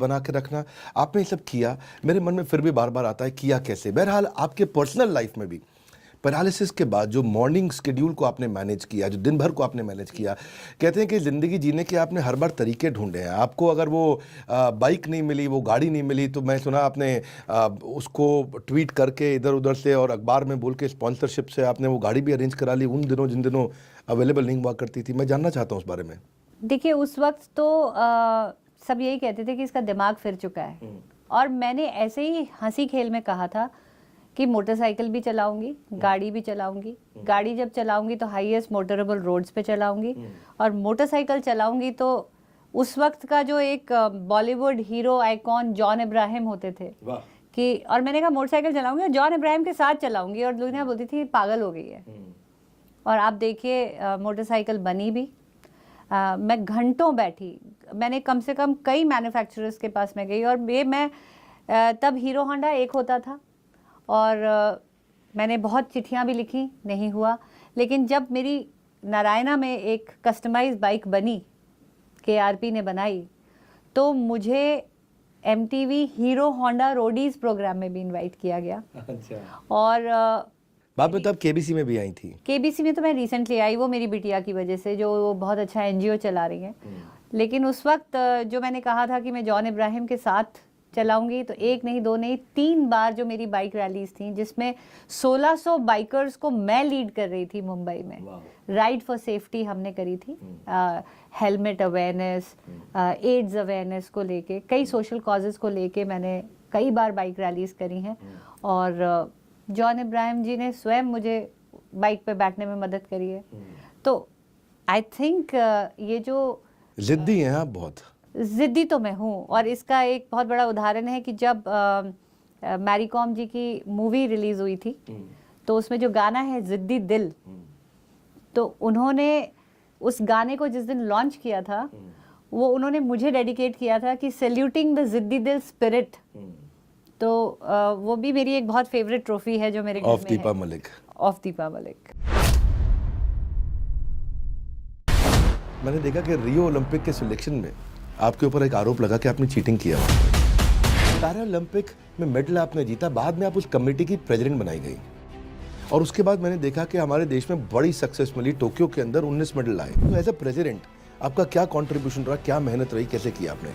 बना के रखना, आपने ये सब किया। मेरे मन में फिर भी बार बार आता है किया कैसे। बहरहाल आपके पर्सनल लाइफ में भी पैरालिसिस के बाद जो मॉर्निंग शेड्यूल को आपने मैनेज किया, जो दिन भर को आपने मैनेज किया, कहते हैं कि ज़िंदगी जीने के आपने हर बार तरीके ढूंढे हैं। आपको अगर वो बाइक नहीं मिली, वो गाड़ी नहीं मिली, तो मैं सुना आपने उसको ट्वीट करके इधर उधर से और अखबार में बोल के स्पॉन्सरशिप से आपने वो गाड़ी भी अरेंज करा ली उन दिनों जिन दिनों अवेलेबल नहीं हुआ करती थी। मैं जानना चाहता हूँ उस बारे में। देखिए, उस वक्त तो सब यही कहते थे कि इसका दिमाग फिर चुका है, और मैंने ऐसे ही हंसी खेल में कहा था कि मोटरसाइकिल भी चलाऊंगी, गाड़ी भी चलाऊंगी। गाड़ी जब चलाऊंगी तो हाईएस्ट मोटरेबल रोड्स पे चलाऊंगी, और मोटरसाइकिल चलाऊंगी तो उस वक्त का जो एक Bollywood hero icon John Ibrahim होते थे कि, और मैंने कहा मोटरसाइकिल चलाऊंगी और जॉन इब्राहिम के साथ चलाऊंगी, और दुनिया बोलती थी पागल हो गई है। और आप देखिए मोटरसाइकिल बनी भी। मैं घंटों बैठी, मैंने कम से कम कई मैन्युफैक्चरर्स के पास में गई, और ये मैं तब हीरो होंडा एक होता था, और मैंने बहुत चिट्ठियां भी लिखी, नहीं हुआ। लेकिन जब मेरी नारायणा में एक कस्टमाइज बाइक बनी, KRP ने बनाई, तो मुझे MTV Hero Honda Roadies programme में भी इनवाइट किया गया। अच्छा। और बाद में तो आप KBC में भी आई थी। KBC में तो मैं रिसेंटली आई, वो मेरी बिटिया की वजह से, जो वो बहुत अच्छा NGO चला रही हैं। लेकिन उस वक्त जो मैंने कहा था कि मैं जॉन इब्राहिम के साथ चलाऊंगी, तो एक नहीं, दो नहीं, 3 बार जो मेरी बाइक रैलीज थी, जिसमें 1600 बाइकर्स को मैं लीड कर रही थी मुंबई में। राइड फॉर सेफ्टी हमने करी थी, हेलमेट अवेयरनेस, एड्स अवेयरनेस को लेके, कई सोशल कॉजेज को लेके मैंने कई बार बाइक रैलीज करी हैं। और जॉन इब्राहिम जी ने स्वयं मुझे बाइक पे बैठने में मदद करी है। तो आई थिंक ये जो जिद्दी हैं आप, बहुत जिद्दी तो मैं हूँ। और इसका एक बहुत बड़ा उदाहरण है कि जब मैरी कॉम जी की मूवी रिलीज हुई थी, तो उसमें जो गाना है जिद्दी दिल, तो उन्होंने उस गाने को जिस दिन लॉन्च किया था, वो उन्होंने मुझे डेडिकेट किया था कि सैल्यूटिंग द जिद्दी दिल स्पिरिट। तो वो भी मेरी एक बहुत फेवरेट ट्रॉफी है जो मेरे घर में है। ऑफ दीपा मलिक। ऑफ दीपा मलिक। मैंने देखा कि रियो ओलंपिक के सिलेक्शन में आपके ऊपर एक आरोप लगा कि आपने चीटिंग किया। पैरा ओलंपिक में मेडल आपने जीता, बाद में आप उस कमेटी की प्रेसिडेंट बनाई गई, और उसके बाद मैंने देखा कि हमारे देश में बड़ी सक्सेस मिली, टोक्यो के अंदर 19 मेडल आए। तो एज ए प्रेसिडेंट आपका क्या कंट्रीब्यूशन रहा, क्या मेहनत रही, कैसे किया आपने?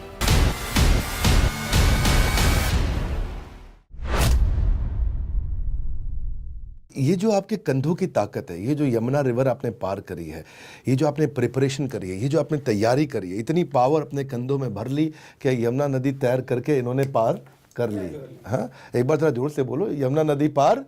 ये जो आपके कंधों की ताकत है, ये जो यमुना रिवर आपने पार करी है, ये जो आपने प्रिपरेशन करी है, ये जो आपने तैयारी करी है, इतनी पावर अपने कंधों में भर ली कि यमुना नदी तैर करके इन्होंने पार कर ली। हाँ, एक बार थोड़ा जोर से बोलो, यमुना नदी पार